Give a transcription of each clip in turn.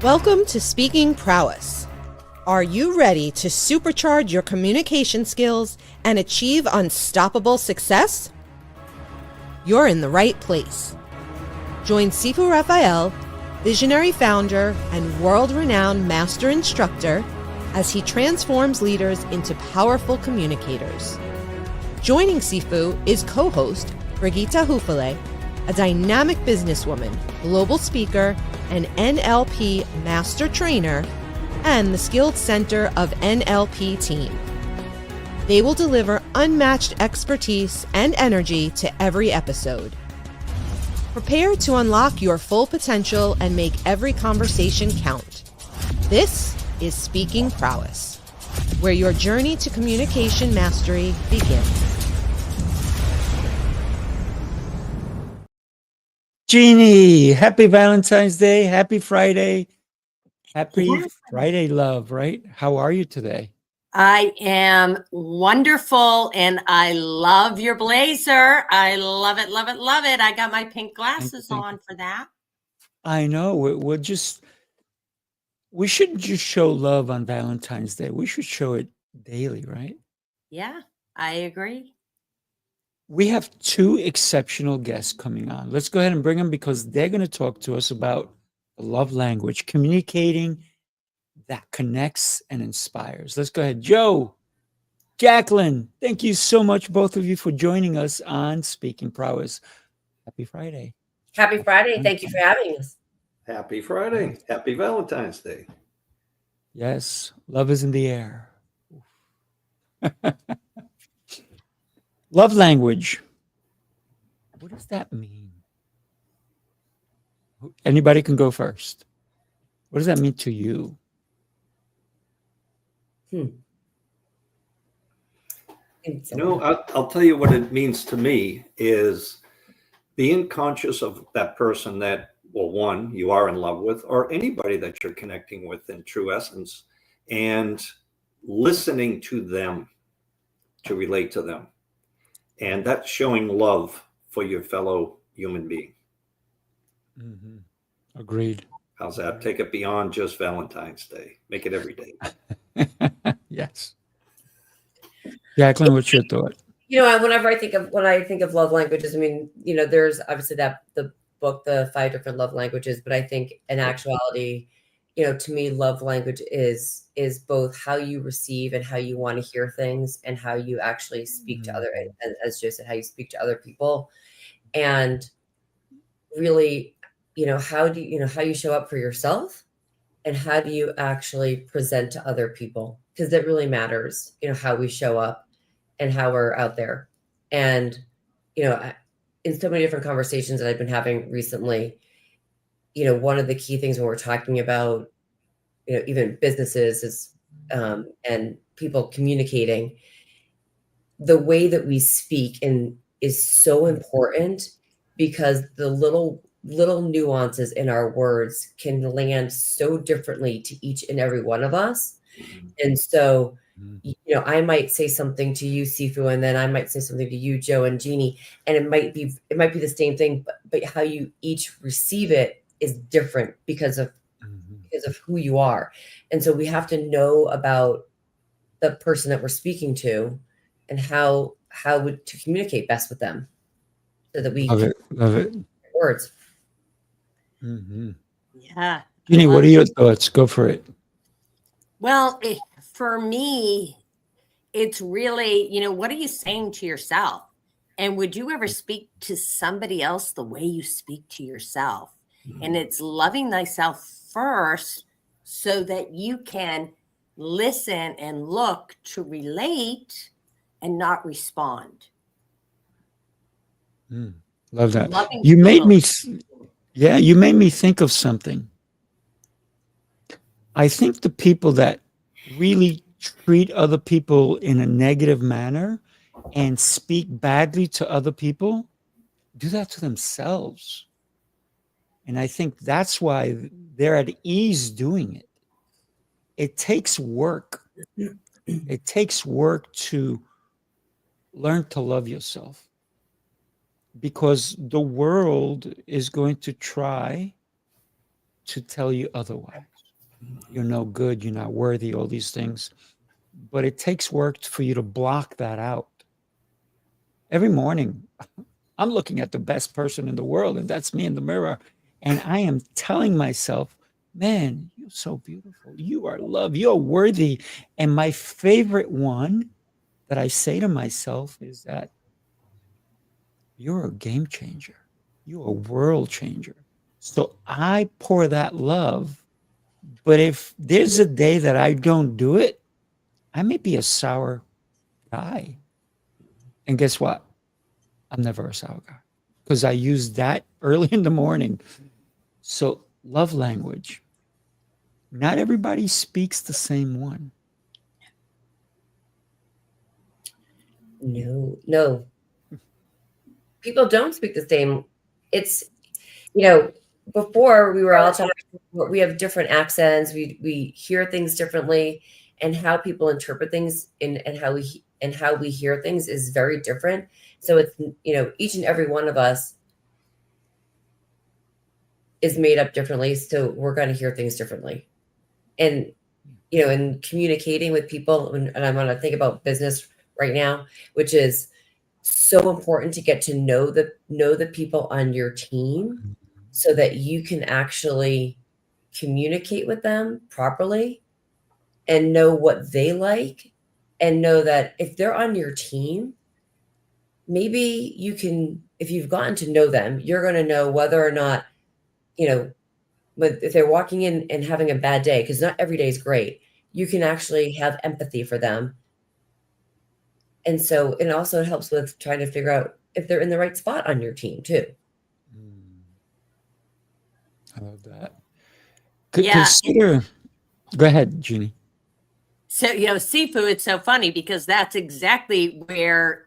Welcome to Speaking Prowess. Are you ready to supercharge your communication skills and achieve unstoppable success? You're in the right place. Join Sifu Rafael, visionary founder and world-renowned master instructor, as he transforms leaders into powerful communicators. Joining Sifu is co-host Brigitte Hufele, a dynamic businesswoman, global speaker, and NLP master trainer, and the Skilled Center of NLP team. They will deliver unmatched expertise and energy to every episode. Prepare to unlock your full potential and make every conversation count. This is Speaking Prowess, where your journey to communication mastery begins. Jeanne, happy Valentine's Day, happy Friday. Happy Friday, love, right? How are you today? I am wonderful, and I love your blazer. I love it, love it, love it. I got my pink glasses on for that. I know. We shouldn't just show love on Valentine's Day. We should show it daily, right? Yeah, I agree. We have two exceptional guests coming on. Let's go ahead and bring them because they're going to talk to us about the love language, communicating that connects and inspires. Let's go ahead. Joe, Jaclyn, thank you so much, both of you, for joining us on Speaking Prowess. Happy Friday. Happy Friday. Thank you for having us. Happy Friday. Happy Valentine's Day. Yes, love is in the air. Love language. What does that mean? Anybody can go first. What does that mean to you? I'll tell you what it means to me is being conscious of that person that, well, one, you are in love with, or anybody that you're connecting with in true essence, and listening to them to relate to them. And that's showing love for your fellow human being. Mm-hmm. Agreed. How's that? Take it beyond just Valentine's Day. Make it every day. Yes. Jaclyn, what's your thought? Whenever when I think of love languages, I mean, there's obviously the book, the 5 different love languages, but I think in actuality, to me, love language is both how you receive and how you want to hear things and how you actually speak to other, as Joe said, how you speak to other people. And really, how you show up for yourself and how do you actually present to other people? Because that really matters, how we show up and how we're out there. And, in so many different conversations that I've been having recently, one of the key things when we're talking about, even businesses is, and people communicating, the way that we speak is so important because the little nuances in our words can land so differently to each and every one of us. And so, I might say something to you, Sifu, and then I might say something to you, Joe and Jeanne, and it might be the same thing, but how you each receive it is different because of who you are. And so we have to know about the person that we're speaking to and how to communicate best with them so that we love it. Words. Mm-hmm. Yeah. Jeanne, what are your thoughts? Go for it. Well, for me, it's really, what are you saying to yourself? And would you ever speak to somebody else the way you speak to yourself? And it's loving thyself first so that you can listen and look to relate and not respond. Love that. You made me think of something. I think the people that really treat other people in a negative manner and speak badly to other people do that to themselves. And I think that's why they're at ease doing it. It takes work. It takes work to learn to love yourself because the world is going to try to tell you otherwise. you're no good, you're not worthy, all these things. But it takes work for you to block that out. Every morning, I'm looking at the best person in the world, and that's me in the mirror. And I am telling myself, man, you're so beautiful. You are loved. You're worthy. And my favorite one that I say to myself is that you're a game changer. You're a world changer. So I pour that love. But if there's a day that I don't do it, I may be a sour guy. And guess what? I'm never a sour guy because I use that early in the morning. So, love language. Not everybody speaks the same one. No. People don't speak the same. It's, before we were all talking, we have different accents. We hear things differently, and how people interpret things and how we hear things is very different. So it's, each and every one of us is made up differently. So we're going to hear things differently. And, in communicating with people, and I'm going to think about business right now, which is so important to get to know the people on your team so that you can actually communicate with them properly and know what they like, and know that if they're on your team, maybe you can, if you've gotten to know them, you're going to know whether or not, but if they're walking in and having a bad day, because not every day is great, you can actually have empathy for them. And so it also helps with trying to figure out if they're in the right spot on your team too. I love that. Yeah. Consider, go ahead, Jeannie. So, Sifu, it's so funny because that's exactly where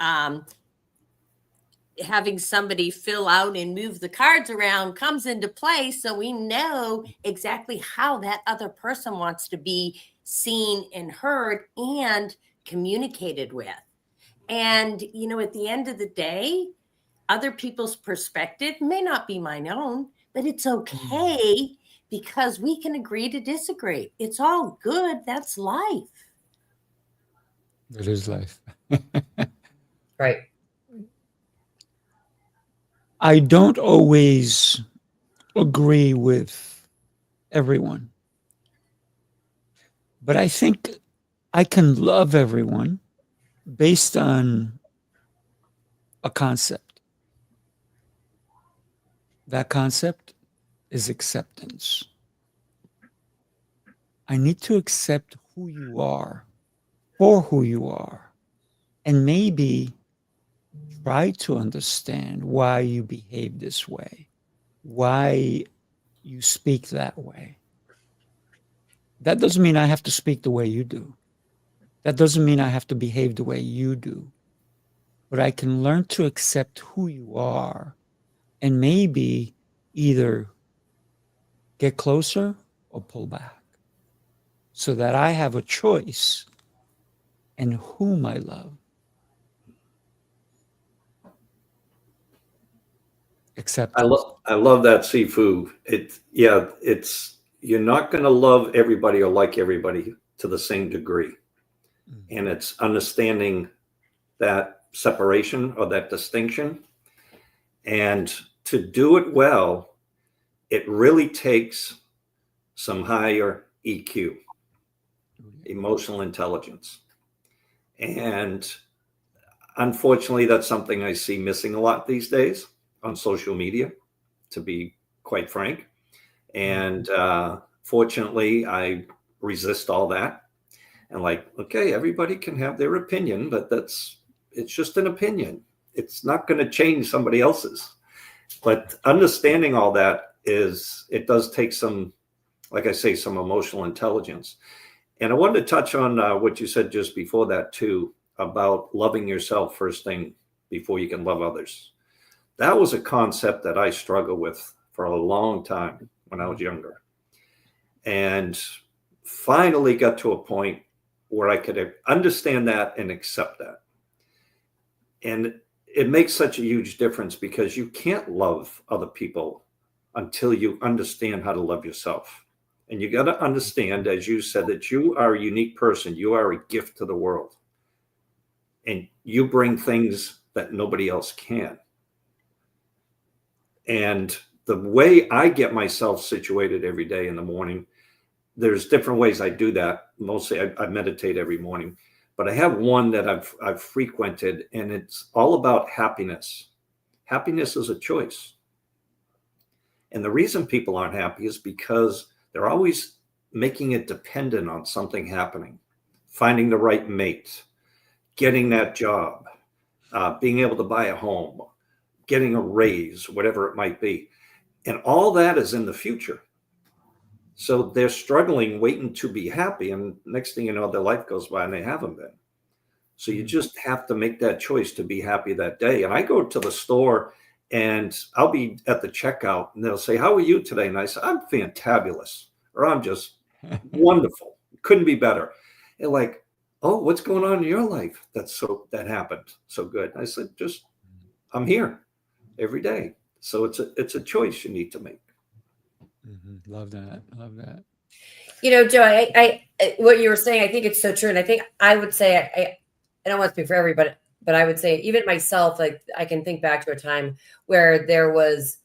having somebody fill out and move the cards around comes into play. So we know exactly how that other person wants to be seen and heard and communicated with. And, at the end of the day, other people's perspective may not be my own, but it's okay because we can agree to disagree. It's all good. That's life. It is life. Right. I don't always agree with everyone, but I think I can love everyone based on a concept. That concept is acceptance. I need to accept who you are for who you are, and maybe try to understand why you behave this way, why you speak that way. That doesn't mean I have to speak the way you do. That doesn't mean I have to behave the way you do. But I can learn to accept who you are and maybe either get closer or pull back so that I have a choice in whom I love. Acceptance. I love that, Sifu. It's you're not going to love everybody or like everybody to the same degree, and it's understanding that separation or that distinction. And to do it well, it really takes some higher EQ, emotional intelligence. And unfortunately, that's something I see missing a lot these days on social media, to be quite frank. And fortunately, I resist all that. And okay, everybody can have their opinion, but it's just an opinion. It's not going to change somebody else's. But understanding all that it does take some, like I say, some emotional intelligence. And I wanted to touch on what you said just before that too, about loving yourself first thing before you can love others. That was a concept that I struggled with for a long time when I was younger. And finally got to a point where I could understand that and accept that. And it makes such a huge difference because you can't love other people until you understand how to love yourself. And you got to understand, as you said, that you are a unique person. You are a gift to the world. And you bring things that nobody else can. And the way I get myself situated every day in the morning, there's different ways I do that. Mostly I meditate every morning, but I have one that I've frequented, and it's all about happiness. Happiness is a choice. And the reason people aren't happy is because they're always making it dependent on something happening, finding the right mate, getting that job, being able to buy a home, getting a raise, whatever it might be. And all that is in the future. So they're struggling, waiting to be happy. And next thing you know, their life goes by and they haven't been. So you just have to make that choice to be happy that day. And I go to the store and I'll be at the checkout and they'll say, "How are you today?" And I say, "I'm fantabulous," or "I'm just wonderful. Couldn't be better." And like, "Oh, what's going on in your life that happened so good?" I said, "I'm here every day." So it's a choice you need to make. Mm-hmm. Love that. Joe, I what you were saying, I think it's so true. And I think I would say, I don't want to speak for everybody, but I would say even myself, like I can think back to a time where there was,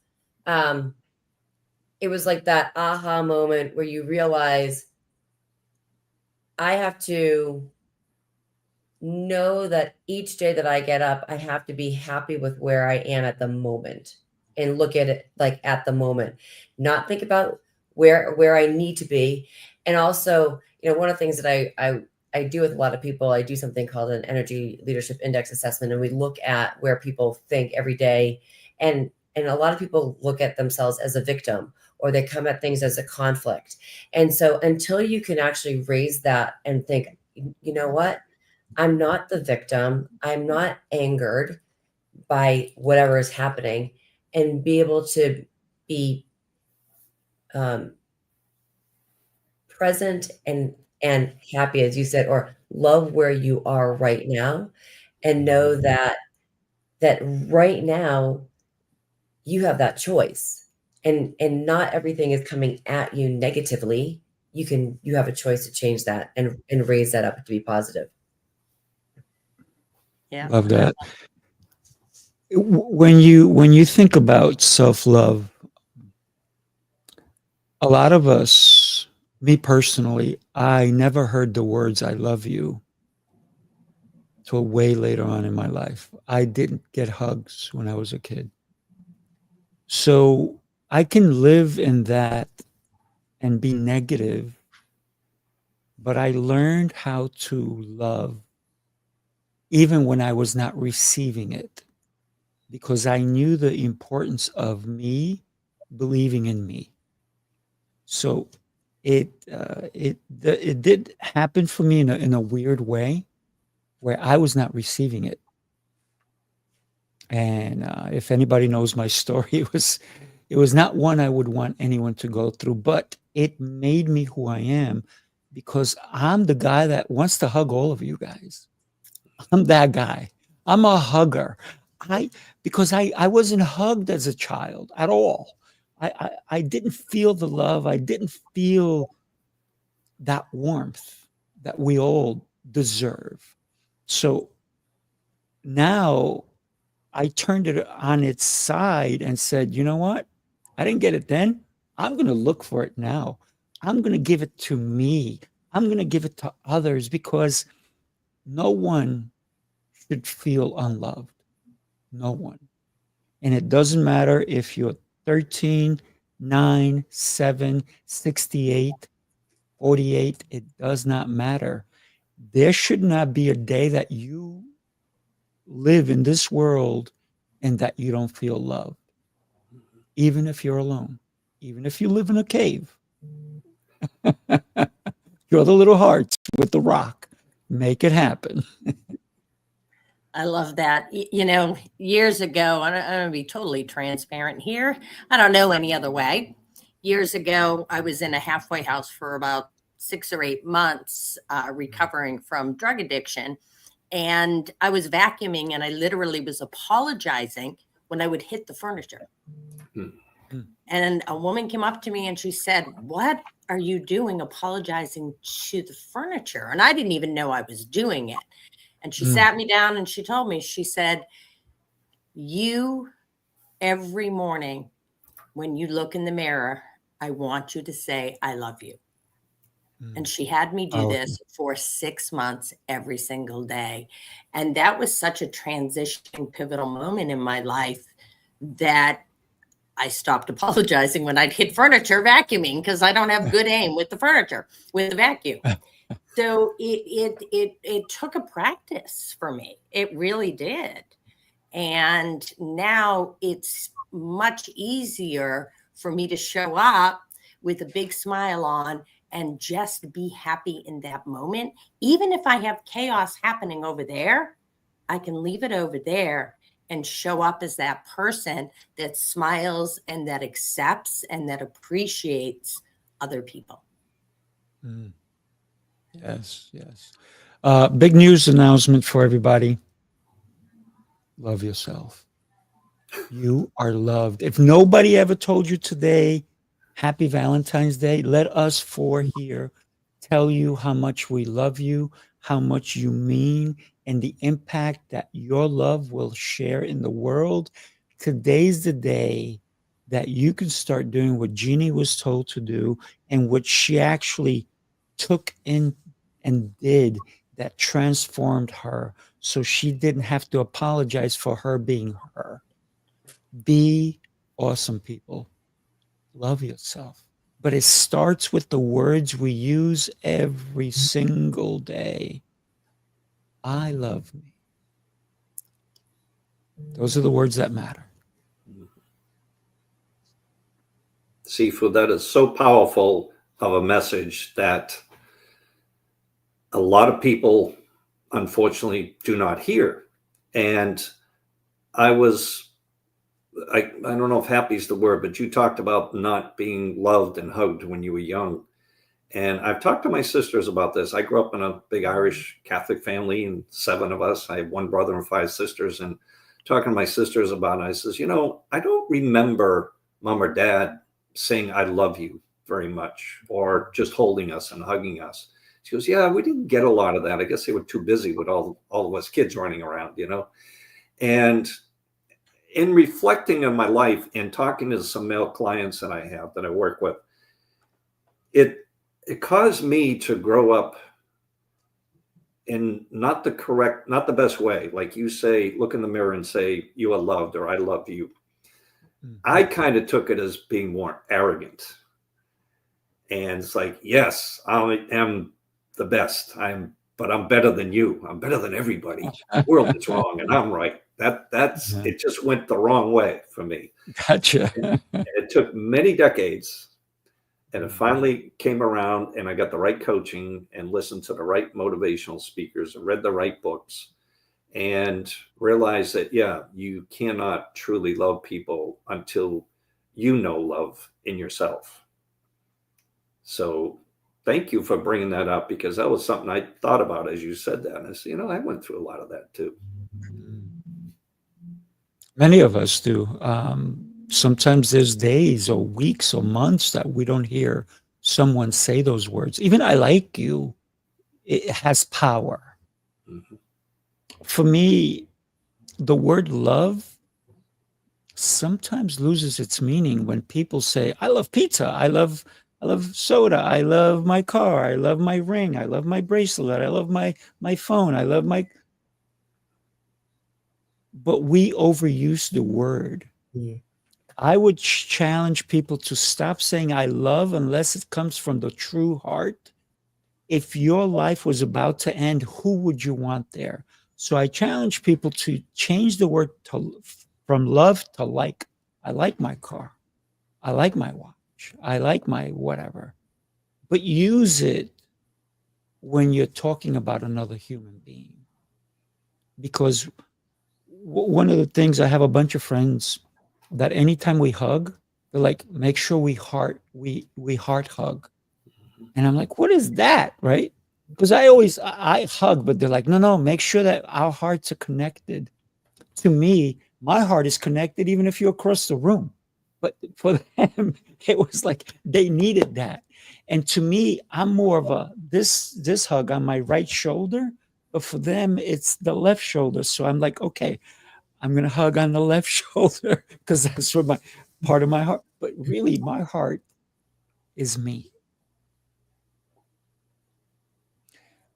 it was like that aha moment where you realize I have to know that each day that I get up, I have to be happy with where I am at the moment and look at it like at the moment, not think about where I need to be. And also, one of the things that I do with a lot of people, I do something called an energy leadership index assessment. And we look at where people think every day. And a lot of people look at themselves as a victim, or they come at things as a conflict. And so until you can actually raise that and think, you know what? I'm not the victim. I'm not angered by whatever is happening, and be able to be present and happy, as you said, or love where you are right now, and know that right now you have that choice, and not everything is coming at you negatively. You have a choice to change that and raise that up to be positive. Yeah. Love that. When you think about self-love, a lot of us, me personally, I never heard the words "I love you" till way later on in my life. I didn't get hugs when I was a kid. So I can live in that and be negative, but I learned how to love even when I was not receiving it, because I knew the importance of me believing in me. So it did happen for me in a weird way where I was not receiving it. And if anybody knows my story, it was not one I would want anyone to go through, but it made me who I am, because I'm the guy that wants to hug all of you guys. I'm that guy. I'm a hugger. Because I wasn't hugged as a child at all. I didn't feel the love. I didn't feel that warmth that we all deserve. So now I turned it on its side and said, you know what? I didn't get it then. I'm going to look for it now. I'm going to give it to me. I'm going to give it to others, because no one should feel unloved. No one. And it doesn't matter if you're 13, 9, 7, 68, 48. It does not matter. There should not be a day that you live in this world and that you don't feel loved, even if you're alone, even if you live in a cave. Draw the little hearts with the rock. Make it happen. I love that. Years ago, I'm going to be totally transparent here. I don't know any other way. Years ago, I was in a halfway house for about 6 or 8 months, recovering from drug addiction. And I was vacuuming, and I literally was apologizing when I would hit the furniture. And a woman came up to me and she said, "What are you doing apologizing to the furniture?" And I didn't even know I was doing it. And she sat me down and she told me, she said, "You, every morning when you look in the mirror, I want you to say, I love you." And she had me do this for 6 months every single day. And that was such a transition, pivotal moment in my life that I stopped apologizing when I'd hit furniture vacuuming, because I don't have good aim with the furniture, with the vacuum. So it took a practice for me. It really did. And now it's much easier for me to show up with a big smile on and just be happy in that moment. Even if I have chaos happening over there, I can leave it over there and show up as that person that smiles and that accepts and that appreciates other people. Yes, yes. Big news announcement for everybody. Love yourself. You are loved. If nobody ever told you today, Happy Valentine's Day, let us four here tell you how much we love you, how much you mean, and the impact that your love will share in the world. Today's the day that you can start doing what Jeannie was told to do and what she actually took in and did that transformed her, so she didn't have to apologize for her being her. Be awesome, people. Love yourself. But it starts with the words we use every single day. I love me. Those are the words that matter. Sifu, that is so powerful of a message that a lot of people, unfortunately, do not hear. And I don't know if happy is the word, but you talked about not being loved and hugged when you were young. And I've talked to my sisters about this. I grew up in a big Irish Catholic family, and 7 of us. I have 1 brother and 5 sisters. And talking to my sisters about it, I says, I don't remember mom or dad saying I love you very much, or just holding us and hugging us. She goes, yeah, we didn't get a lot of that. I guess they were too busy with all of us kids running around, And in reflecting on my life and talking to some male clients that I have, that I work with, it caused me to grow up in not the best way. Like you say, look in the mirror and say, you are loved, or I love you. I kind of took it as being more arrogant. And it's like, yes, I am the best. But I'm better than you. I'm better than everybody. The world is wrong and I'm right. That's It just went the wrong way for me. Gotcha. And it took many decades, and it finally came around, and I got the right coaching and listened to the right motivational speakers and read the right books and realized that, you cannot truly love people until you know love in yourself. So thank you for bringing that up, because that was something I thought about as you said that. And I said, I went through a lot of that too. Many of us do. Sometimes there's days or weeks or months that we don't hear someone say those words. Even I like you, it has power. Mm-hmm. For me, the word love sometimes loses its meaning when people say, I love pizza, I love soda, I love my car, I love my ring, I love my bracelet, I love my phone, I love my... But we overuse the word. Yeah. I would challenge people to stop saying I love unless it comes from the true heart. If your life was about to end, who would you want there? So I challenge people to change the word from love to like. I like my car. I like my watch. I like my whatever. But use it when you're talking about another human being. Because one of the things, I have a bunch of friends that anytime we hug, they're like, make sure we heart hug. And I'm like, what is that? Right? Because I hug, but they're like, no, make sure that our hearts are connected. To me, my heart is connected even if you're across the room. But for them, it was like they needed that. And to me, I'm more of a this hug on my right shoulder, but for them, it's the left shoulder. So I'm like, okay, I'm gonna hug on the left shoulder because that's what my part of my heart. But really, my heart is me.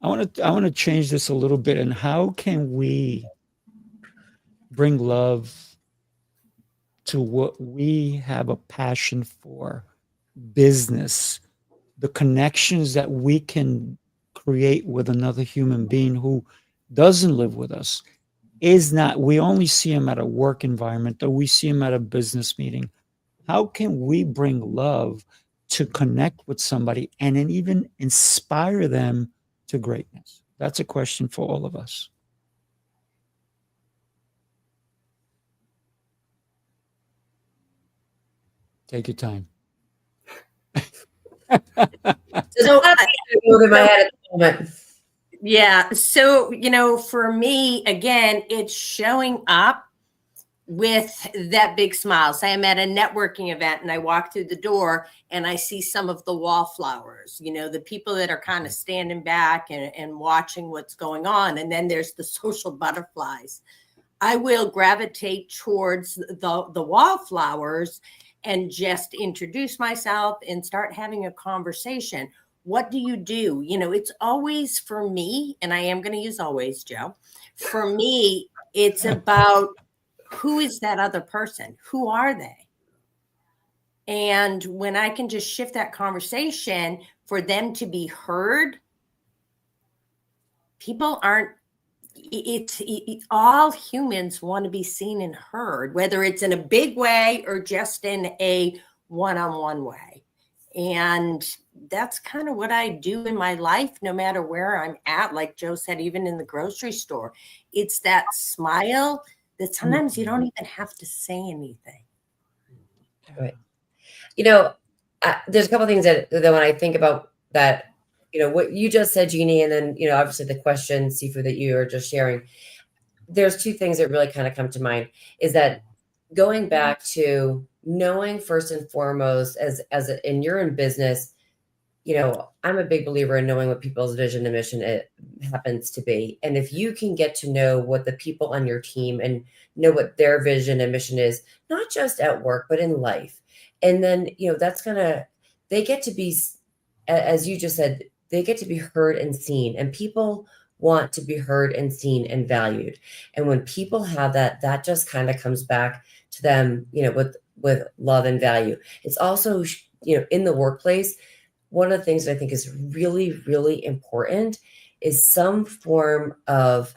I want to change this a little bit. And how can we bring love to what we have a passion for? Business, the connections that we can create with another human being who doesn't live with us is not, we only see him at a work environment or we see him at a business meeting. How can we bring love to connect with somebody and then even inspire them to greatness? That's a question for all of us. Take your time. So moving my head at the moment. Yeah. So, for me, again, it's showing up with that big smile. Say I'm at a networking event and I walk through the door and I see some of the wallflowers, the people that are kind of standing back and watching what's going on. And then there's the social butterflies. I will gravitate towards the wallflowers and just introduce myself and start having a conversation. What do you do? It's always for me, and I am going to use always, Joe. For me, it's about who is that other person? Who are they? And when I can just shift that conversation for them to be heard, people aren't, all humans want to be seen and heard, whether it's in a big way or just in a one-on-one way. And that's kind of what I do in my life, no matter where I'm at. Like Joe said, even in the grocery store, it's that smile that sometimes you don't even have to say anything. Right. There's a couple of things that when I think about that, what you just said, Jeannie, and then, obviously the question, Sifu, that you are just sharing, there's two things that really kind of come to mind is that going back to knowing first and foremost, and you're in business, I'm a big believer in knowing what people's vision and mission it happens to be. And if you can get to know what the people on your team and know what their vision and mission is, not just at work, but in life. And then, they get to be, as you just said, they get to be heard and seen, and people want to be heard and seen and valued. And when people have that, that just kind of comes back to them, with love and value. It's also, in the workplace, one of the things that I think is really, really important is some form of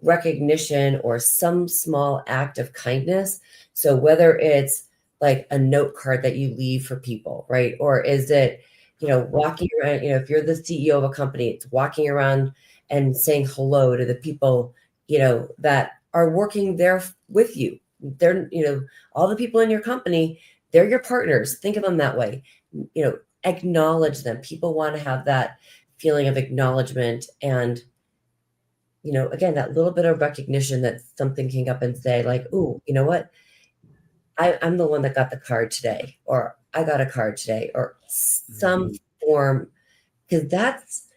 recognition or some small act of kindness. So whether it's like a note card that you leave for people, right? Or is it, walking around, if you're the CEO of a company, it's walking around and saying hello to the people, that are working there with you. They're, all the people in your company, they're your partners. Think of them that way. Acknowledge them. People want to have that feeling of acknowledgement and, again, that little bit of recognition that something came up and say like, "Ooh, you know what? I'm the one that got the card today," or "I got a card today," or some form, because that's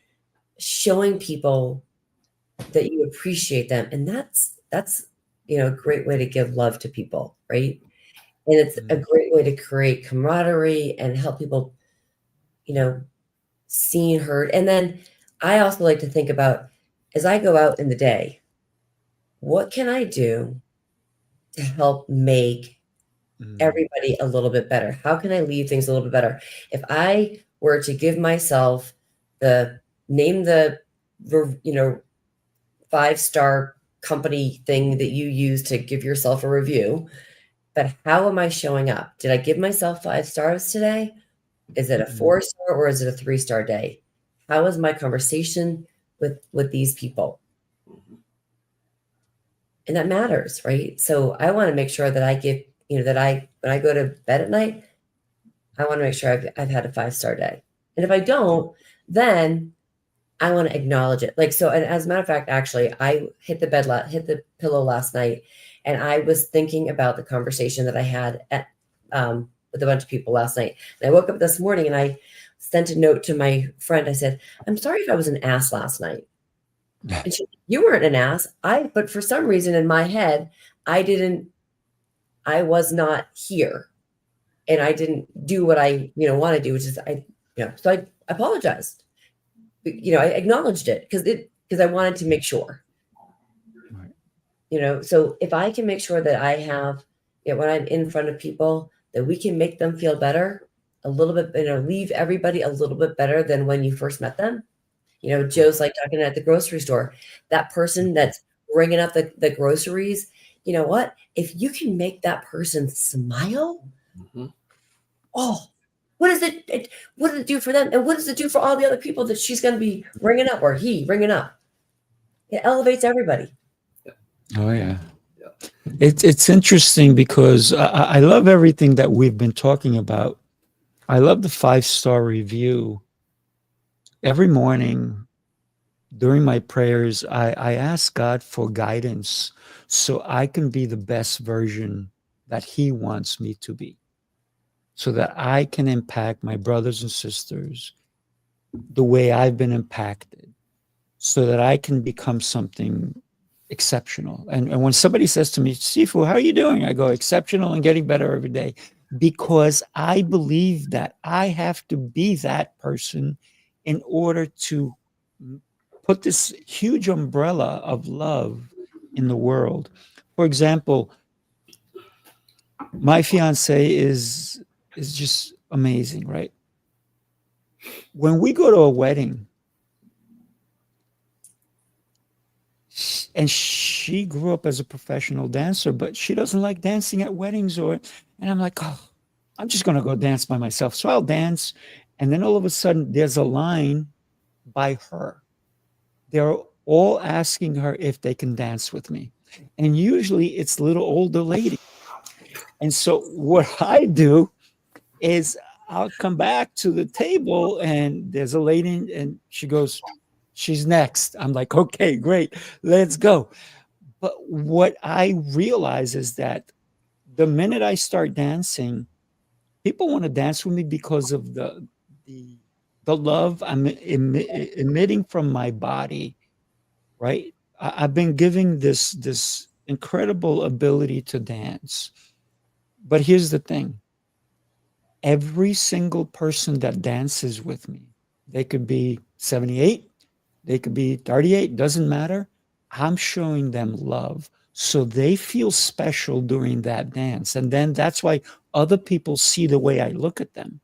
showing people that you appreciate them. And that's, a great way to give love to people. Right. And it's a great way to create camaraderie and help people, seen, heard. And then I also like to think about, as I go out in the day, what can I do to help make everybody a little bit better? How can I leave things a little bit better? If I were to give myself name the 5-star company thing that you use to give yourself a review, but how am I showing up? Did I give myself 5 stars today? Is it a 4-star or is it a 3-star day? How is my conversation with these people? And that matters, right? So I want to make sure that I give, when I go to bed at night, I want to make sure I've had a 5-star day. And if I don't, then I want to acknowledge it. Like, so, and as a matter of fact, actually, I hit the pillow last night, and I was thinking about the conversation that I had with a bunch of people last night. And I woke up this morning and I sent a note to my friend. I said, I'm sorry if I was an ass last night. And she, you weren't an ass. But for some reason in my head, I was not here, and I didn't do what I, want to do, which is so I apologized. I acknowledged it because I wanted to make sure, so if I can make sure that I have, when I'm in front of people, that we can make them feel better a little bit, leave everybody a little bit better than when you first met them. Joe's like talking at the grocery store, that person that's bringing up the groceries, you know what? If you can make that person smile, oh, what does it do for them? And what does it do for all the other people that she's going to be ringing up or he ringing up? It elevates everybody. Oh, yeah. It's interesting because I love everything that we've been talking about. I love the 5-star review. Every morning during my prayers, I ask God for guidance so I can be the best version that he wants me to be, so that I can impact my brothers and sisters the way I've been impacted, so that I can become something exceptional. And when somebody says to me, Sifu, how are you doing? I go, exceptional and getting better every day, because I believe that I have to be that person in order to put this huge umbrella of love in the world. For example, my fiance is just amazing, right? When we go to a wedding, and she grew up as a professional dancer, but she doesn't like dancing at weddings, and I'm like, oh, I'm just going to go dance by myself. So I'll dance. And then all of a sudden there's a line by her. They're all asking her if they can dance with me. And usually it's little older lady. And so what I do is I'll come back to the table and there's a lady and she goes, she's next. I'm like, okay, great, let's go. But what I realize is that the minute I start dancing, people want to dance with me because of the love I'm emitting from my body, right? I've been giving this incredible ability to dance. But here's the thing. Every single person that dances with me, they could be 78, they could be 38, doesn't matter. I'm showing them love so they feel special during that dance. And then that's why other people see the way I look at them.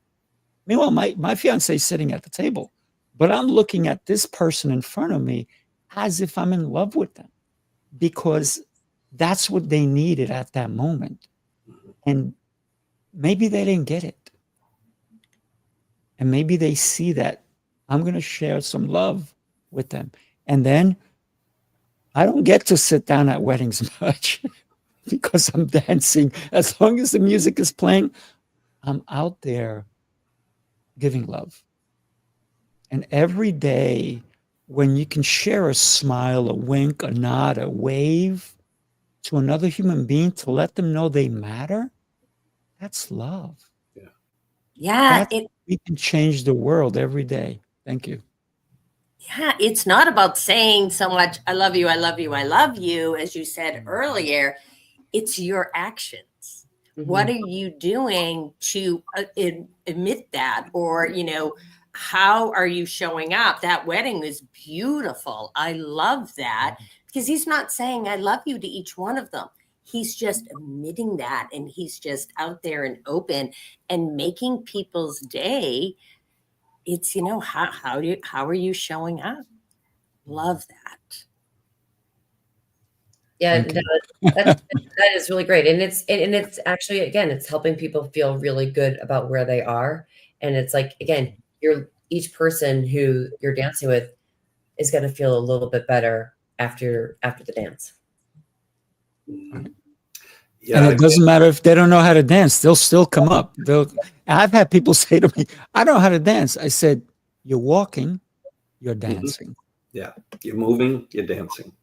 Meanwhile, my fiance is sitting at the table, but I'm looking at this person in front of me as if I'm in love with them, because that's what they needed at that moment. And maybe they didn't get it. And maybe they see that I'm going to share some love with them. And then I don't get to sit down at weddings much because I'm dancing. As long as the music is playing, I'm out there giving love. And every day when you can share a smile, a wink, a nod, a wave to another human being to let them know they matter, that's love. Yeah. We can change the world every day. Thank you. Yeah, it's not about saying so much, I love you, I love you, I love you, as you said earlier. It's your actions. Mm-hmm. What are you doing to emit that? Or, how are you showing up? That wedding is beautiful. I love that, because he's not saying I love you to each one of them. He's just emitting that, and he's just out there and open and making people's day. It's, how are you showing up? Love that. Yeah, that is really great. And it's actually, again, it's helping people feel really good about where they are. And it's like, again, each person who you're dancing with is going to feel a little bit better after the dance. Yeah, and it doesn't matter if they don't know how to dance, they'll still come up. I've had people say to me, I don't know how to dance. I said, you're walking, you're dancing. Mm-hmm. Yeah, you're moving, you're dancing.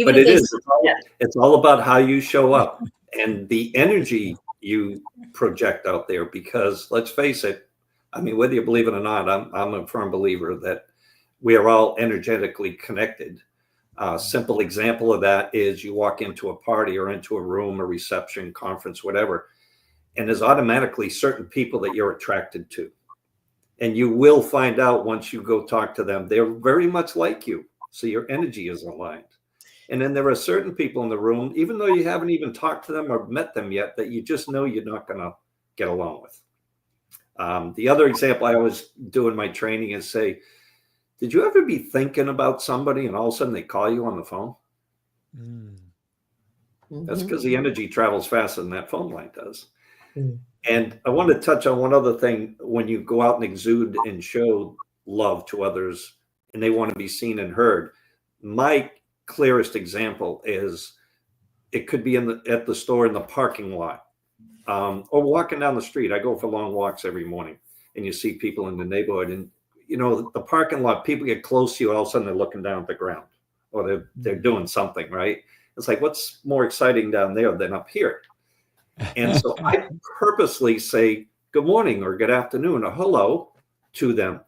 But it's all about how you show up and the energy you project out there, because let's face it, I mean, whether you believe it or not, I'm a firm believer that we are all energetically connected. Simple example of that is you walk into a party or into a room, a reception, conference, whatever, and there's automatically certain people that you're attracted to. And you will find out once you go talk to them, they're very much like you. So your energy is aligned. And then there are certain people in the room, even though you haven't even talked to them or met them yet, that you just know you're not going to get along with. The other example I always do in my training is say, did you ever be thinking about somebody and all of a sudden they call you on the phone? That's because the energy travels faster than that phone line does. And I want to touch on one other thing. When you go out and exude and show love to others and they want to be seen and heard, my clearest example is it could be at the store, in the parking lot, or walking down the street. I go for long walks every morning, and you see people in the neighborhood, and you know, the parking lot, people get close to you, all of a sudden they're looking down at the ground, or they're doing something, right? It's like, what's more exciting down there than up here? And so I purposely say good morning or good afternoon or hello to them.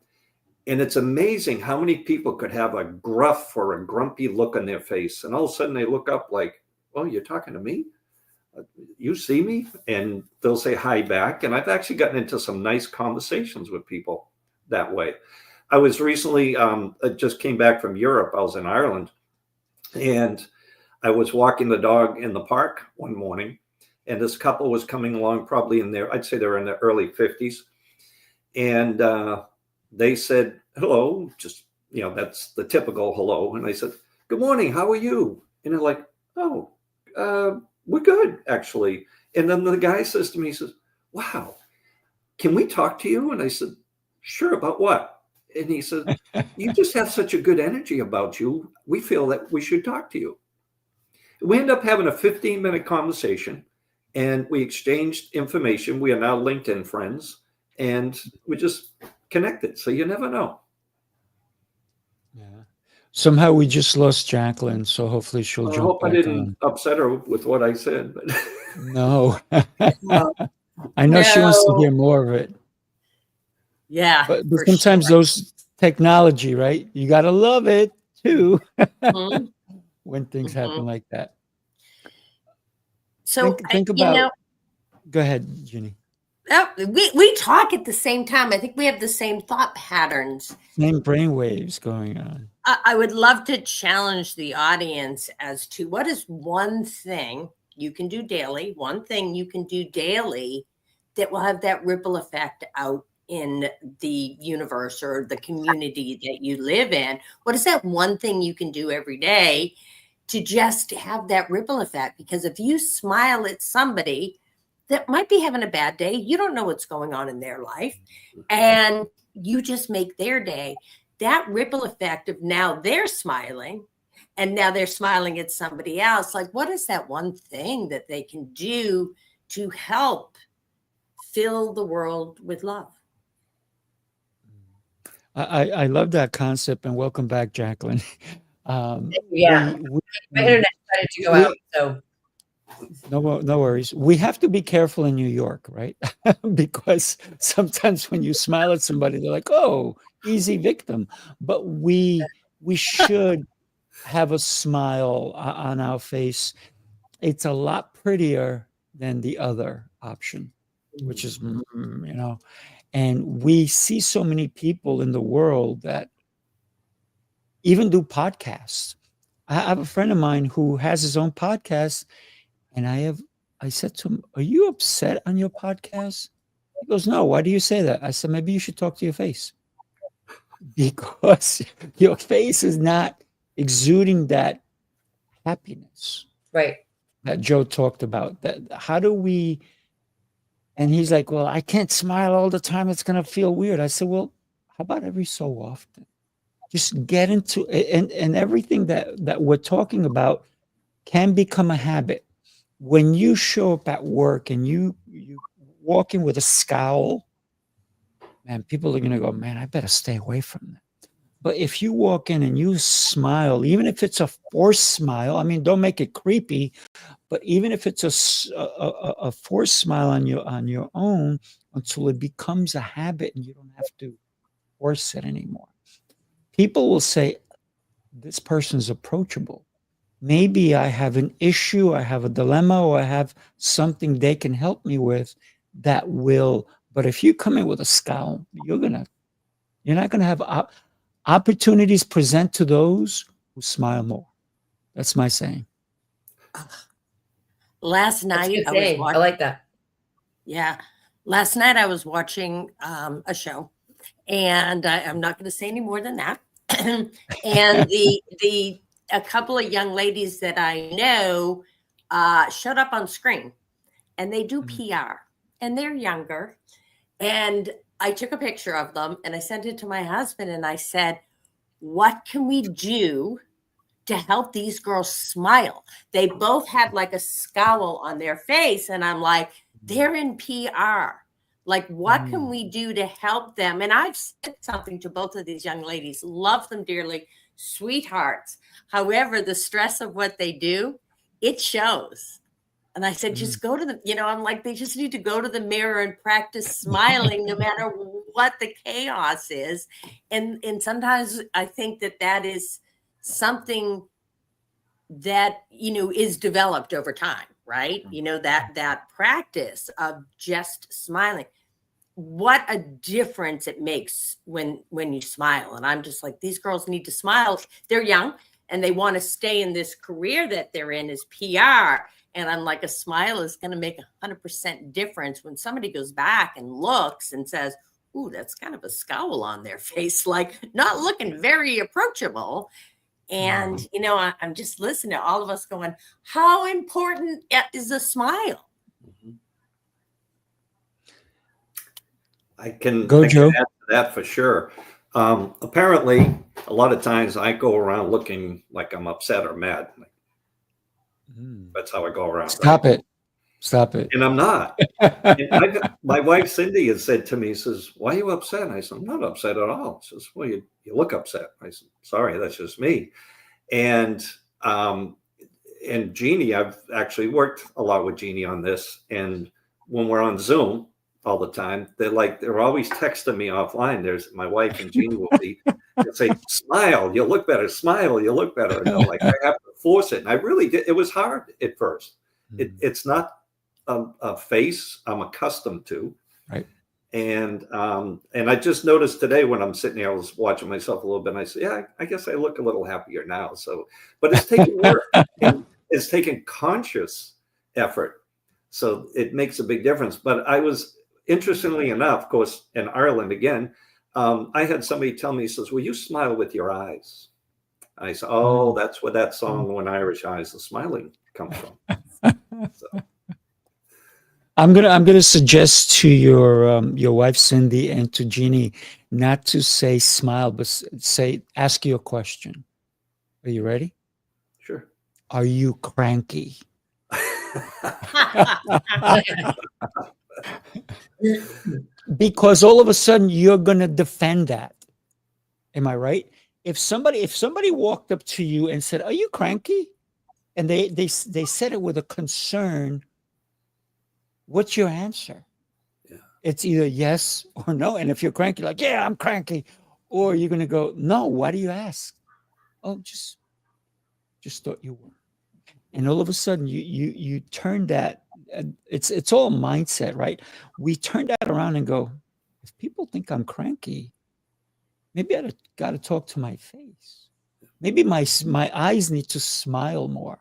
And it's amazing how many people could have a gruff or a grumpy look on their face. And all of a sudden they look up like, oh, you're talking to me? You see me? And they'll say hi back. And I've actually gotten into some nice conversations with people that way. I was recently, I just came back from Europe. I was in Ireland, and I was walking the dog in the park one morning, and this couple was coming along, probably in their, I'd say they're in their early 50s. And they said, hello, just, you know, that's the typical hello. And I said, good morning, how are you? And they're like, oh, we're good, actually. And then the guy says to me, he says, wow, can we talk to you? And I said, sure, about what? And he said, you just have such a good energy about you. We feel that we should talk to you. We end up having a 15-minute conversation, and we exchanged information. We are now LinkedIn friends, and we just connected. So you never know. Yeah. Somehow we just lost Jaclyn, so hopefully she'll jump hope back I didn't on. upset her with what I said. But No. I know she wants to hear more of it. Yeah. But sometimes those technology, right? You got to love it too when things happen like that. So think about, go ahead, Jeanne. We talk at the same time. I think we have the same thought patterns. Same brainwaves going on. I would love to challenge the audience as to what is one thing you can do daily, one thing you can do daily that will have that ripple effect out in the universe or the community that you live in. What is that one thing you can do every day to just have that ripple effect? Because if you smile at somebody that might be having a bad day, you don't know what's going on in their life, and you just make their day, that ripple effect of now they're smiling, and now they're smiling at somebody else. Like, what is that one thing that they can do to help fill the world with love? I love that concept, and welcome back, Jaclyn. My internet decided to go out, so no worries. We have to be careful in New York, right? Because sometimes when you smile at somebody, they're like, "Oh, easy victim." But we should have a smile on our face. It's a lot prettier than the other option, which is, you know. And we see so many people in the world that even do podcasts. I have a friend of mine who has his own podcast, and I said to him, "Are you upset on your podcast?" He goes, "No, why do you say that?" I said, "Maybe you should talk to your face, because your face is not exuding that happiness." right. That Joe talked about. That how do we? And he's like, "Well, I can't smile all the time. It's going to feel weird." I said, "Well, how about every so often? Just get into it." And everything that we're talking about can become a habit. When you show up at work and you walk in with a scowl, man, people are going to go, "Man, I better stay away from that." But if you walk in and you smile, even if it's a forced smile, I mean, don't make it creepy, but even if it's a forced smile on your own, until it becomes a habit and you don't have to force it anymore, people will say, this person's approachable. Maybe I have an issue, I have a dilemma, or I have something they can help me with that will. But if you come in with a scowl, you're not gonna have opportunities present to those who smile more. That's my saying. Last That's a night good I was saying. I watching. like that. Yeah, last night I was watching a show, and I'm not going to say any more than that. And a couple of young ladies that I know showed up on screen, and they do PR, and they're younger. And I took a picture of them and I sent it to my husband, and I said, what can we do to help these girls smile? They both had like a scowl on their face, and I'm like, they're in PR. Like, what can we do to help them? And I've said something to both of these young ladies, love them dearly, sweethearts. However, the stress of what they do, it shows. And I said, just go to I'm like, they just need to go to the mirror and practice smiling no matter what the chaos is. And sometimes I think that is something that, is developed over time, right? That practice of just smiling. What a difference it makes when you smile. And I'm just like, these girls need to smile. They're young and they want to stay in this career that they're in as PR. And I'm like, a smile is going to make 100% difference when somebody goes back and looks and says, ooh, that's kind of a scowl on their face, like not looking very approachable. And, I'm just listening to all of us going, how important is a smile? I can Go, Joe. add to that for sure. Apparently, a lot of times I go around looking like I'm upset or mad. That's how I go around. Stop it. And I'm not. And my wife, Cindy, has said to me, says, why are you upset? And I said, I'm not upset at all. She says, well, you look upset. I said, sorry, that's just me. And Jeanne, I've actually worked a lot with Jeanne on this. And when we're on Zoom all the time, they're always texting me offline. There's my wife and Jeanne will say, smile, you'll look better. Smile, you'll look better. And I'm like, I have to force it. And I really did. It was hard at first. It's not a face I'm accustomed to. Right. And I just noticed today when I'm sitting here, I was watching myself a little bit, and I said, yeah, I guess I look a little happier now. So, but it's taking work. It's taking conscious effort. So it makes a big difference. But I was, interestingly enough, of course, in Ireland again, I had somebody tell me, he says, will you smile with your eyes? I said, oh, that's where that song, When Irish Eyes Are Smiling, comes from. So. I'm gonna suggest to your wife Cindy and to Jeanne not to say smile, but ask you a question. Are you ready? Sure. Are you cranky? Because all of a sudden you're gonna defend that. Am I right? If somebody walked up to you and said, "Are you cranky?" and they said it with a concern, what's your answer? Yeah. It's either yes or no. And if you're cranky, like, yeah, I'm cranky, or you're gonna go, no, why do you ask? Oh, just thought you were. And all of a sudden you turn that, it's all mindset, right? We turn that around and go, if people think I'm cranky, maybe I got to talk to my face. Maybe my eyes need to smile more.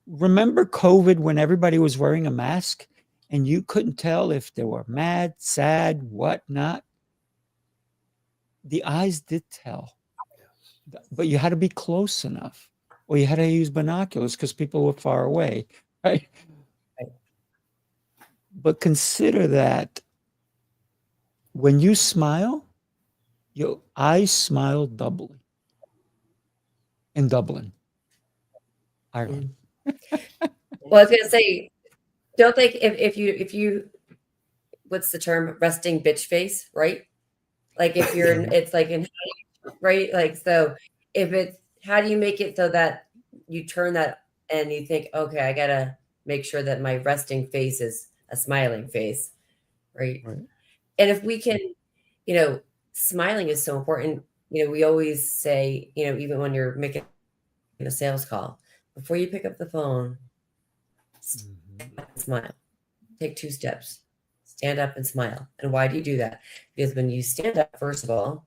Remember COVID when everybody was wearing a mask and you couldn't tell if they were mad, sad, whatnot? The eyes did tell, but you had to be close enough, or you had to use binoculars because people were far away, right? But consider that when you smile, your eyes smile doubly. In Dublin, Ireland. Well, I was gonna say, don't think if you what's the term, resting bitch face, right? Like if you're it's like in right? Like, so if it's, how do you make it so that you turn that and you think, okay, I gotta make sure that my resting face is a smiling face, right? Right. And if we can, smiling is so important. We always say, even when you're making a sales call, before you pick up the phone, smile, take 2 steps, stand up and smile. And why do you do that? Because when you stand up, first of all,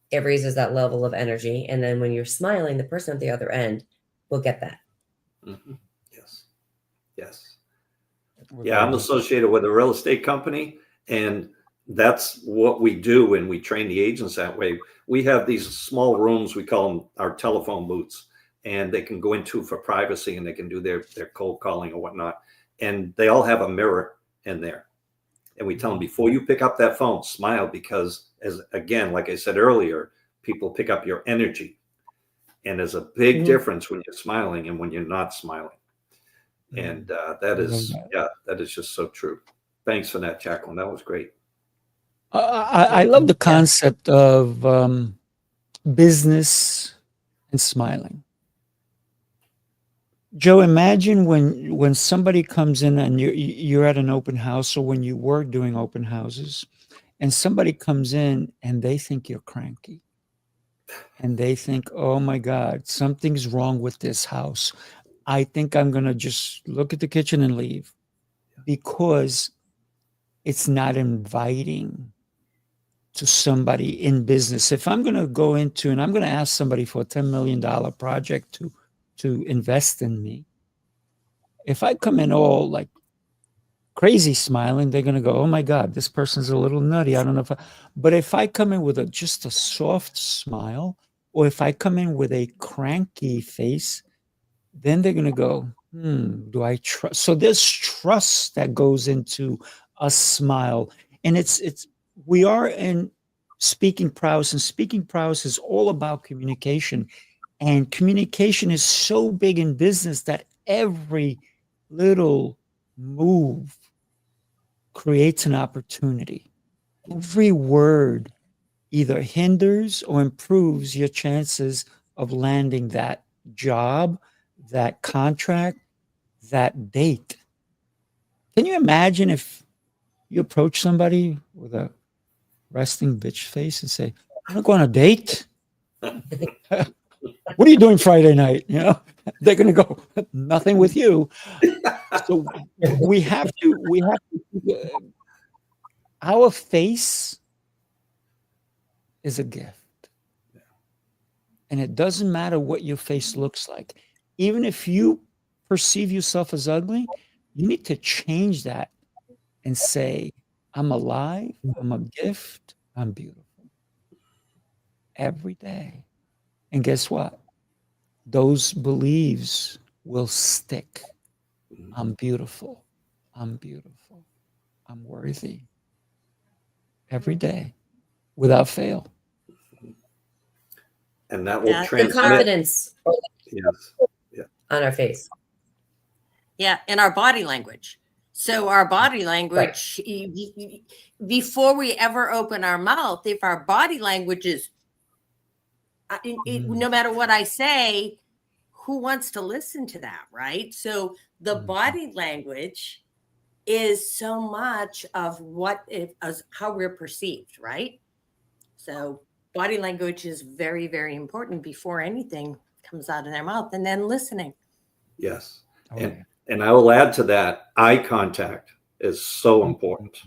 it raises that level of energy. And then when you're smiling, the person at the other end will get that. Mhm. Yes. Yes. We're Yeah, very I'm good. associated with a real estate company, and that's what we do, and we train the agents that way. We have these small rooms, we call them our telephone booths, and they can go into for privacy, and they can do their cold calling or whatnot. And they all have a mirror in there. And we tell them, before you pick up that phone, smile, because, as again, like I said earlier, people pick up your energy. And there's a big difference when you're smiling and when you're not smiling. And that is just so true. Thanks for that, Jaclyn. That was great. I love the concept of business and smiling. Joe, imagine when somebody comes in and you're at an open house, or when you were doing open houses, and somebody comes in and they think you're cranky, and they think, oh my God, something's wrong with this house. I think I'm going to just look at the kitchen and leave, because it's not inviting to somebody in business. If I'm going to go into, and I'm going to ask somebody for a $10 million project to invest in me, if I come in all like crazy smiling, they're going to go, oh my God, this person's a little nutty. I don't know but if I come in with just a soft smile, or if I come in with a cranky face, then they're going to go, do I trust? So there's trust that goes into a smile. And we are in speaking prowess, and speaking prowess is all about communication. And communication is so big in business that every little move creates an opportunity. Every word either hinders or improves your chances of landing that job, that contract, that date. Can you imagine if you approach somebody with a resting bitch face and say, "You want to go on a date? What are you doing Friday night?" They're going to go, "Nothing with you." So we have to, our face is a gift. And it doesn't matter what your face looks like. Even if you perceive yourself as ugly, you need to change that and say, I'm alive, I'm a gift, I'm beautiful. Every day. And guess what? Those beliefs will stick. I'm beautiful. I'm beautiful. I'm worthy. Every day, without fail. And that will The transmit confidence yes. on our face. Yeah, and our body language. So our body language, before we ever open our mouth, if our body language is, no matter what I say, who wants to listen to that, right? So the body language is so much of how we're perceived, right? So body language is very, very important before anything comes out of their mouth, and then listening. Yes. And I will add to that, eye contact is so important,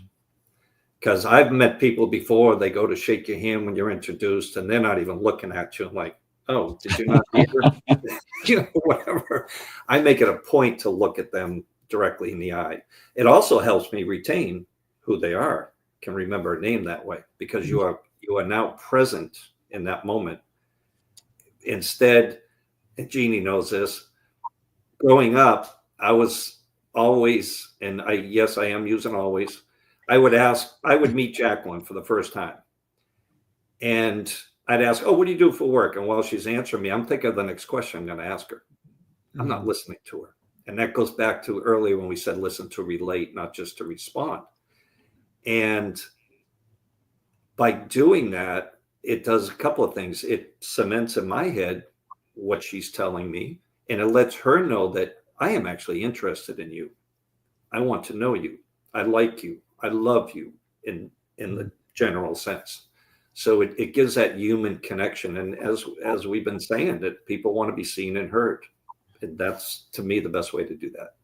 because I've met people before, they go to shake your hand when you're introduced and they're not even looking at you. I'm like, oh, did you not hear? Whatever. I make it a point to look at them directly in the eye. It also helps me retain who they are, can remember a name that way, because you are now present in that moment. Instead, and Jeannie knows this, growing up, I was always, and I am using always, I would meet Jaclyn for the first time. And I'd ask, oh, what do you do for work? And while she's answering me, I'm thinking of the next question I'm going to ask her. I'm not listening to her. And that goes back to earlier when we said listen to relate, not just to respond. And by doing that, it does a couple of things. It cements in my head what she's telling me, and it lets her know that I am actually interested in you. I want to know you. I like you. I love you in the general sense. So it gives that human connection. And as we've been saying, that people want to be seen and heard. And that's, to me, the best way to do that.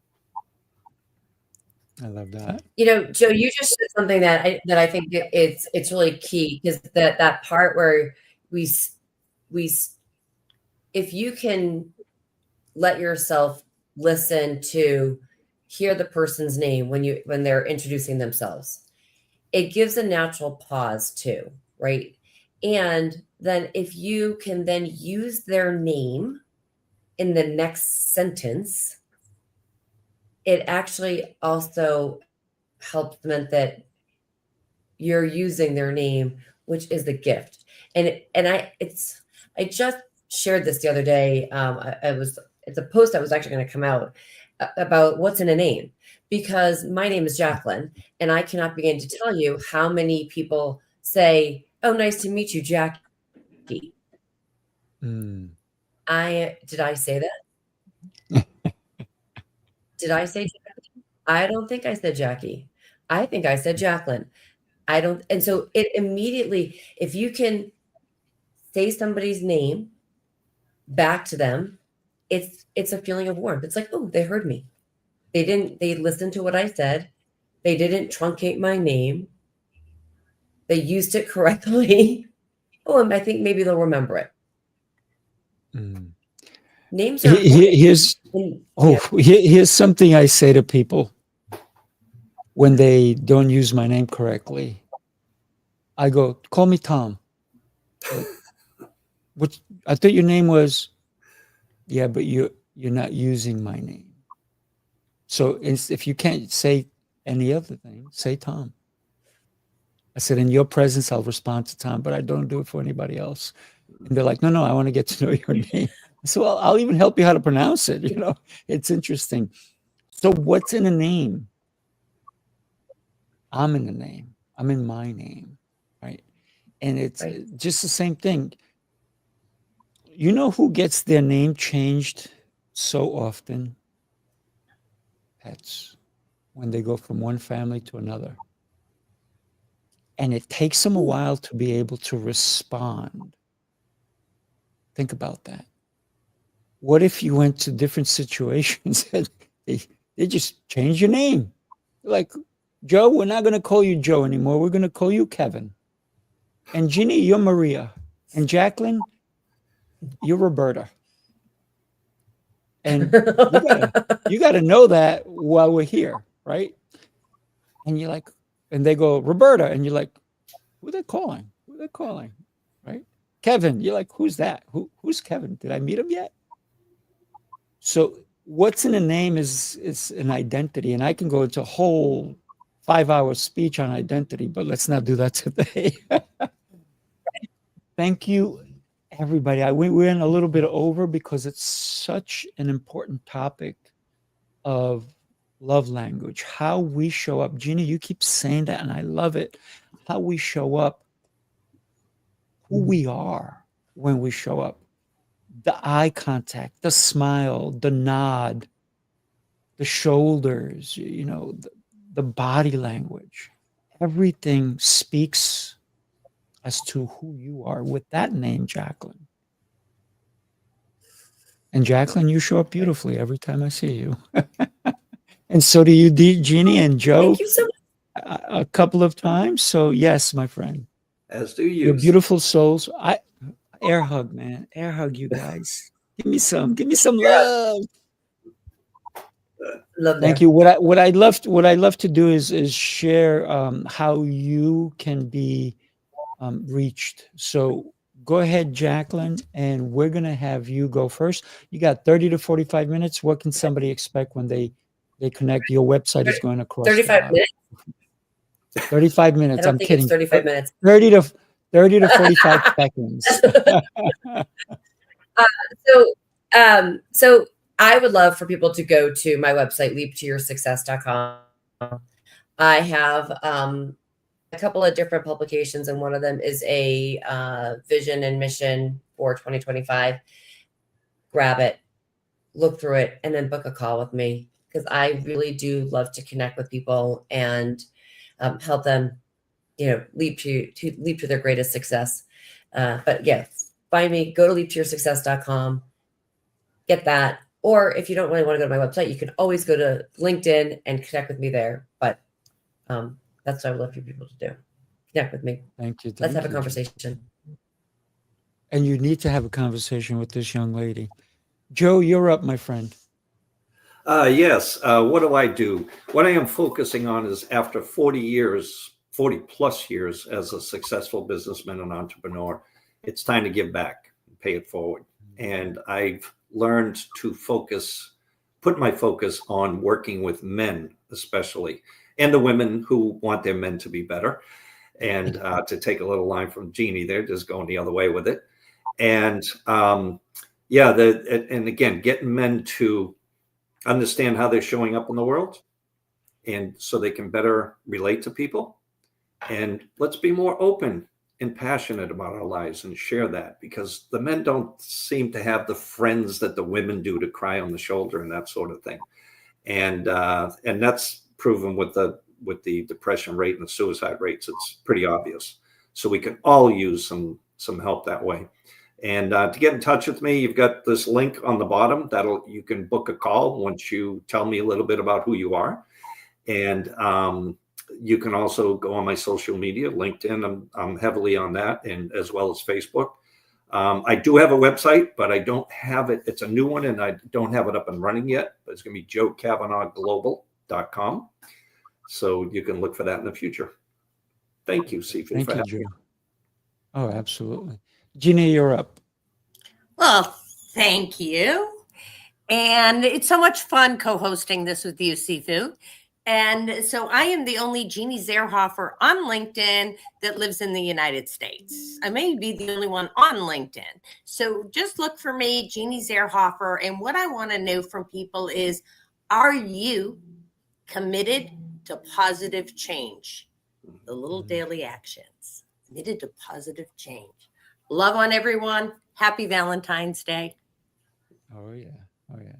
I love that. You know, Joe, you just said something that I think it's really key, because that part where we if you can let yourself listen to hear the person's name when they're introducing themselves, it gives a natural pause too, right? And then if you can then use their name in the next sentence, it actually also helps them that you're using their name, which is the gift. And I just shared this the other day. It's a post that was actually going to come out about what's in a name, because my name is Jaclyn, and I cannot begin to tell you how many people say, "Oh, nice to meet you, Jackie." Mm. Did I say that? Did I say Jackie? I don't think I said Jackie. I think I said Jaclyn. I don't. And so it immediately, if you can say somebody's name back to them, it's a feeling of warmth. It's like, oh, they heard me. They listened to what I said. They didn't truncate my name. They used it correctly. Oh, and I think maybe they'll remember it. Mm. Names are here's something I say to people when they don't use my name correctly. I go, call me Tom. What? I thought your name was, yeah, but you're not using my name. So if you can't say any other thing, say Tom. I said, in your presence, I'll respond to Tom, but I don't do it for anybody else. And they're like, no, I want to get to know your name. So I'll even help you how to pronounce it. You know, it's interesting. So what's in a name? I'm in the name. I'm in my name, right? And it's just the same thing. You know who gets their name changed so often? Pets, when they go from one family to another. And it takes them a while to be able to respond. Think about that. What if you went to different situations and they just change your name? Like, Joe, we're not going to call you Joe anymore. We're going to call you Kevin. And Jeannie, you're Maria. And Jaclyn, you're Roberta. And you gotta know that while we're here, right? And you're like, and they go, Roberta, and you're like, who they calling? Who they calling? Right? Kevin, you're like, who's that? Who's Kevin? Did I meet him yet? So what's in a name is an identity. And I can go into a whole 5-hour speech on identity, but let's not do that today. Thank you, everybody. We went a little bit over because it's such an important topic of love language, how we show up. Jeannie, you keep saying that, and I love it. How we show up, who we are when we show up, the eye contact, the smile, the nod, the shoulders, you know, the body language. Everything speaks as to who you are with that name, Jaclyn. And Jaclyn, you show up beautifully every time I see you. And so do you, Jeannie and Joe. Thank you so much. A couple of times. So yes, my friend. As do you. You're beautiful souls. Air hug, man. Air hug, you guys. Give me some love. Thank you. What I love to do is share how you can be reached. So go ahead, Jaclyn, and we're gonna have you go first. You got 30 to 45 minutes. What can somebody expect when they connect? Your website is going across 35 minutes. 35 minutes. I'm kidding. 35 minutes. 30 to 45 seconds. So I would love for people to go to my website, leaptoyoursuccess.com. I have couple of different publications, and one of them is a vision and mission for 2025. Grab it, look through it, and then book a call with me, because I really do love to connect with people and help them, leap to their greatest success. But yeah, find me, go to leaptoyoursuccess.com, get that. Or if you don't really want to go to my website, you can always go to LinkedIn and connect with me there. But that's what I would love for people to do. Connect with me. Thank you. Let's have a conversation. And you need to have a conversation with this young lady. Joe, you're up, my friend. Yes. What do I do? What I am focusing on is, after 40 plus years as a successful businessman and entrepreneur, it's time to give back and pay it forward. And I've learned to put my focus on working with men, especially, and the women who want their men to be better. And to take a little line from Jeannie there, just going the other way with it. And and again, getting men to understand how they're showing up in the world, and so they can better relate to people. And let's be more open and passionate about our lives and share that, because the men don't seem to have the friends that the women do to cry on the shoulder and that sort of thing. And that's proven with the depression rate and the suicide rates. It's pretty obvious. So we can all use some help that way. And to get in touch with me, you've got this link on the bottom. You can book a call once you tell me a little bit about who you are. And you can also go on my social media, LinkedIn. I'm heavily on that, and as well as Facebook. I do have a website, but I don't have it. It's a new one, and I don't have it up and running yet. But it's going to be joekavanaghglobal.com. So you can look for that in the future. Thank you, Sifu. Thank you, Joe. Oh, absolutely. Jeanne, you're up. Well, thank you. And it's so much fun co-hosting this with you, Sifu. And so I am the only Jeanne Zierhoffer on LinkedIn that lives in the United States. I may be the only one on LinkedIn. So just look for me, Jeanne Zierhoffer. And what I want to know from people is, are you committed to positive change? The little daily actions, committed to positive change. Love on everyone. Happy Valentine's Day. Oh, yeah. Oh, yeah.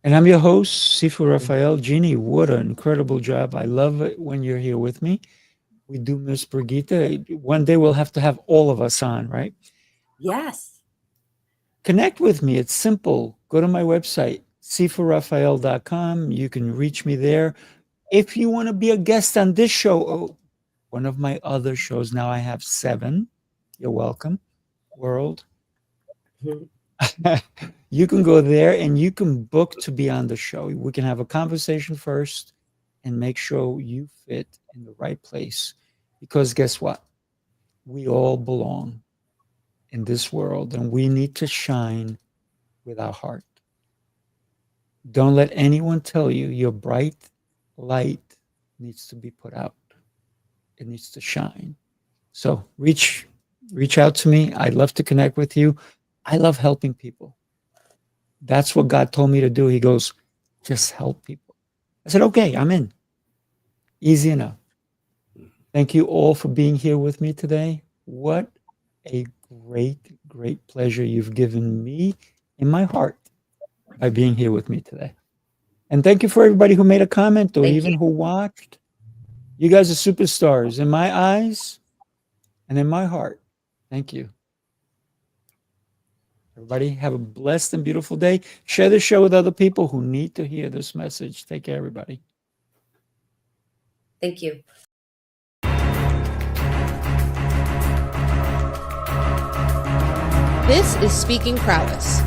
And I'm your host, Sifu Rafael. Jeanne, what an incredible job. I love it when you're here with me. We do miss Brigitte. One day we'll have to have all of us on, right? Yes. Connect with me. It's simple. Go to my website, sifurafael.com. You can reach me there. If you want to be a guest on this show, or one of my other shows, now I have 7. You're welcome, world. You can go there and you can book to be on the show. We can have a conversation first and make sure you fit in the right place. Because guess what? We all belong in this world, and we need to shine with our heart. Don't let anyone tell you your bright light needs to be put out. It needs to shine. So reach out to me. I'd love to connect with you. I love helping people. That's what God told me to do. He goes, just help people. I said, okay, I'm in. Easy enough. Thank you all for being here with me today. What a great, great pleasure you've given me in my heart by being here with me today. And thank you for everybody who made a comment, or even who watched. You guys are superstars in my eyes and in my heart. Thank you. Everybody have a blessed and beautiful day. Share the show with other people who need to hear this message. Take care, everybody. Thank you. This is Speaking Prowess.